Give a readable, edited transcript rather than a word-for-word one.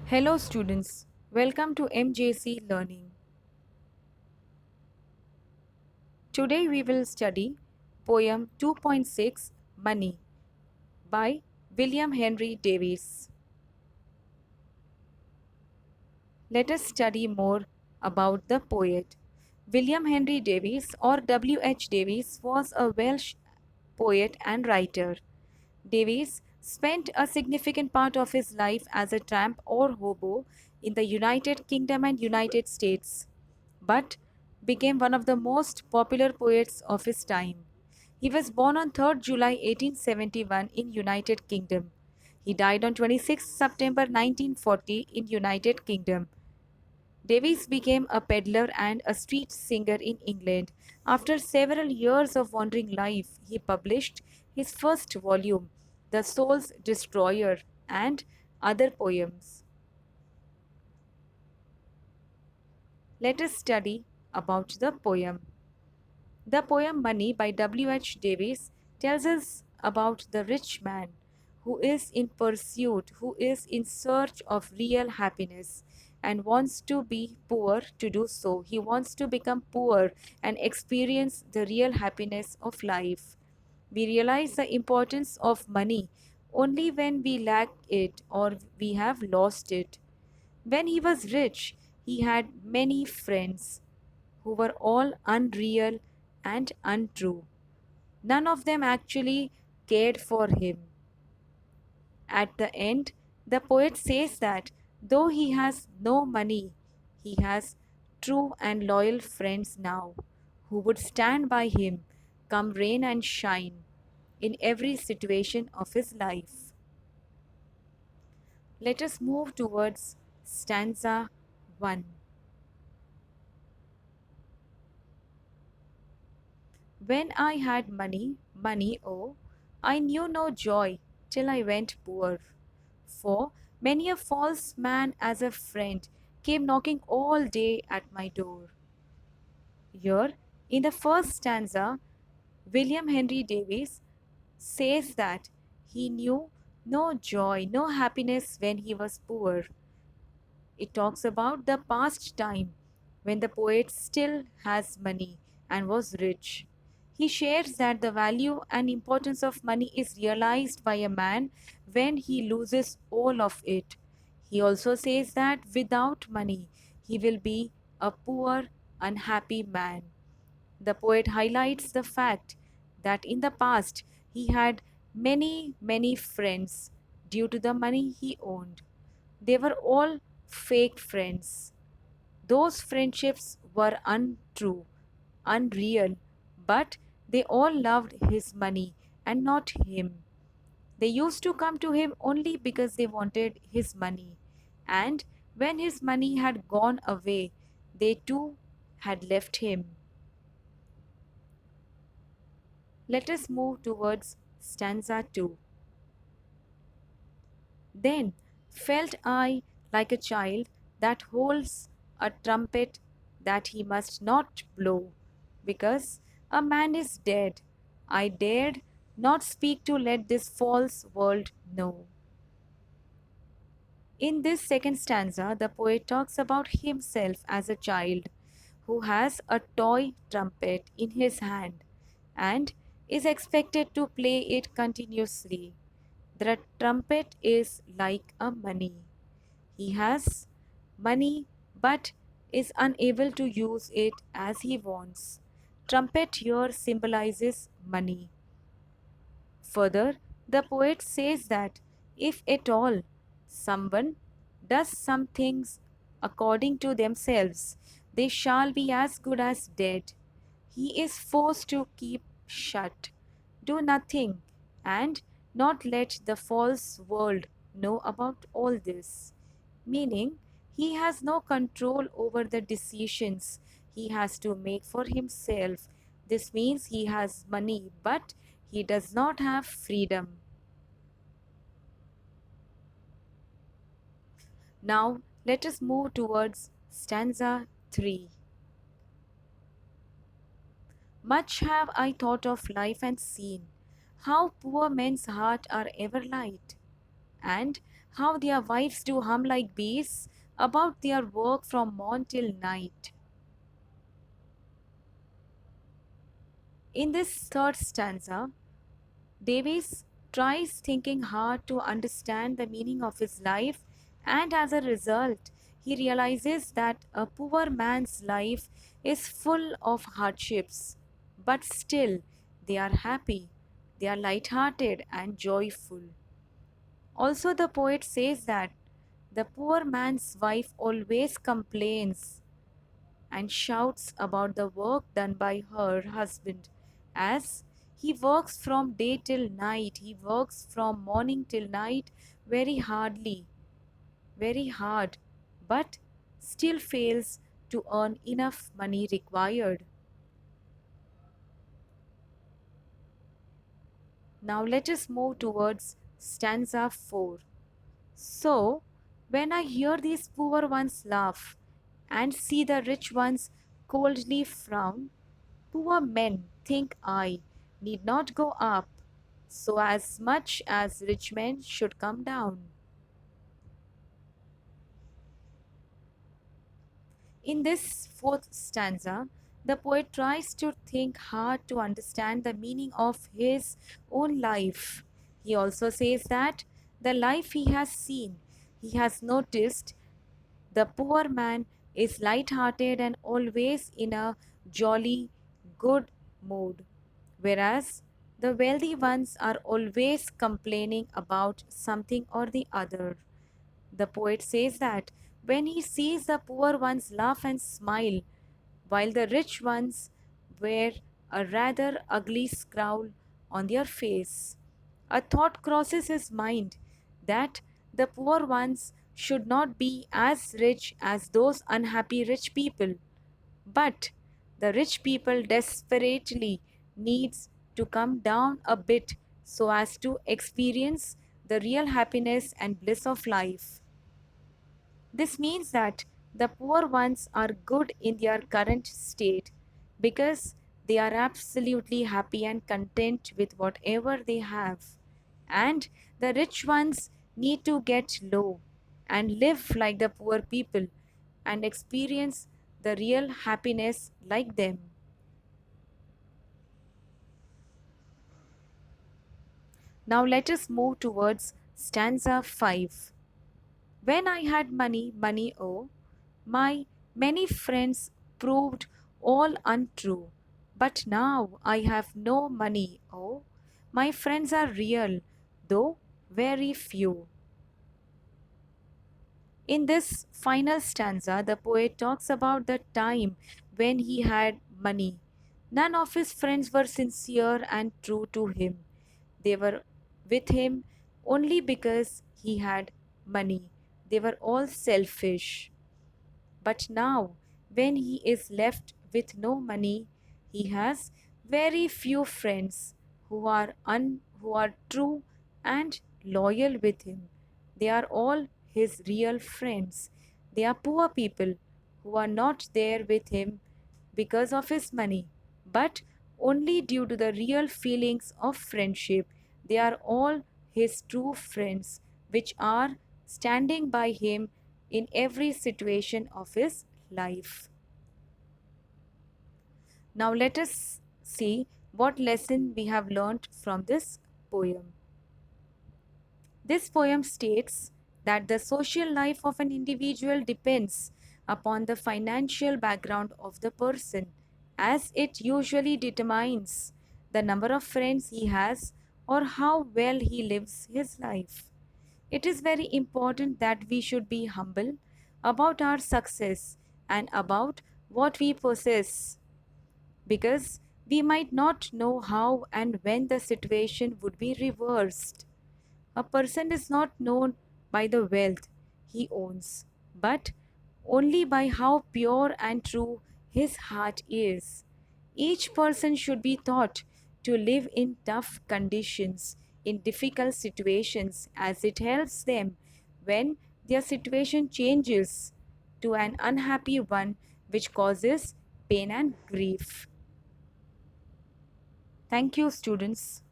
Hello students, welcome to MJC Learning. Today we will study poem 2.6 Money by William Henry Davies. Let us study more about the poet. William Henry Davies or W. H. Davies was a Welsh poet and writer. Davies spent a significant part of his life as a tramp or hobo in the United Kingdom and United States, but became one of the most popular poets of his time. He was born on 3rd July 1871 in United Kingdom. He died on 26th September 1940 in United Kingdom. Davies became a peddler and a street singer in England. After several years of wandering life, he published his first volume, The Soul's Destroyer, and other poems. Let us study about the poem. The poem Money by W. H. Davies tells us about the rich man who is in pursuit, who is in search of real happiness and wants to be poor to do so. He wants to become poor and experience the real happiness of life. We realize the importance of money only when we lack it or we have lost it. When he was rich, he had many friends who were all unreal and untrue. None of them actually cared for him. At the end, the poet says that though he has no money, he has true and loyal friends now who would stand by him come rain and shine in every situation of his life. Let us move towards stanza 1. When I had money, money, oh, I knew no joy till I went poor. For many a false man as a friend came knocking all day at my door. Here, in the first stanza, William Henry Davies says that he knew no joy, no happiness when he was poor. It talks about the past time when the poet still has money and was rich. He shares that the value and importance of money is realized by a man when he loses all of it. He also says that without money, he will be a poor, unhappy man. The poet highlights the fact that in the past he had many friends due to the money he owned. They were all fake friends. Those friendships were untrue, unreal, but they all loved his money and not him. They used to come to him only because they wanted his money. And when his money had gone away, they too had left him. Let us move towards stanza 2. Then felt I like a child that holds a trumpet that he must not blow, because a man is dead. I dared not speak to let this false world know. In this second stanza, the poet talks about himself as a child who has a toy trumpet in his hand and is expected to play it continuously. The trumpet is like a money. He has money but is unable to use it as he wants. Trumpet here symbolizes money. Further, the poet says that if at all someone does some things according to themselves, they shall be as good as dead. He is forced to keep shut, do nothing, and not let the false world know about all this. Meaning, he has no control over the decisions he has to make for himself. This means he has money, but he does not have freedom. Now, let us move towards stanza 3. Much have I thought of life and seen, how poor men's hearts are ever light, and how their wives do hum like bees about their work from morn till night. In this third stanza, Davies tries thinking hard to understand the meaning of his life, and as a result, he realizes that a poor man's life is full of hardships, but still they are happy, they are light-hearted and joyful. Also, the poet says that the poor man's wife always complains and shouts about the work done by her husband, as he works from day till night, he works from morning till night very hardly, very hard, but still fails to earn enough money required. Now let us move towards stanza 4. So, when I hear these poor ones laugh and see the rich ones coldly frown, poor men, think I, need not go up, so as much as rich men should come down. In this fourth stanza, the poet tries to think hard to understand the meaning of his own life. He also says that the life he has seen, he has noticed the poor man is light-hearted and always in a jolly, good mood, whereas the wealthy ones are always complaining about something or the other. The poet says that when he sees the poor ones laugh and smile, while the rich ones wear a rather ugly scowl on their face, a thought crosses his mind that the poor ones should not be as rich as those unhappy rich people, but the rich people desperately needs to come down a bit so as to experience the real happiness and bliss of life. This means that the poor ones are good in their current state because they are absolutely happy and content with whatever they have. And the rich ones need to get low and live like the poor people and experience the real happiness like them. Now let us move towards stanza 5. When I had money, money, oh, my many friends proved all untrue. But now I have no money, oh, my friends are real, though very few. In this final stanza, the poet talks about the time when he had money. None of his friends were sincere and true to him. They were with him only because he had money. They were all selfish. But now, when he is left with no money, he has very few friends who are true and loyal with him. They are all his real friends. They are poor people who are not there with him because of his money, but only due to the real feelings of friendship. They are all his true friends, which are standing by him in every situation of his life. Now, let us see what lesson we have learnt from this poem. This poem states that the social life of an individual depends upon the financial background of the person, as it usually determines the number of friends he has or how well he lives his life. It is very important that we should be humble about our success and about what we possess, because we might not know how and when the situation would be reversed. A person is not known by the wealth he owns, but only by how pure and true his heart is. Each person should be taught to live in tough conditions, in difficult situations, as it helps them when their situation changes to an unhappy one, which causes pain and grief. Thank you, students.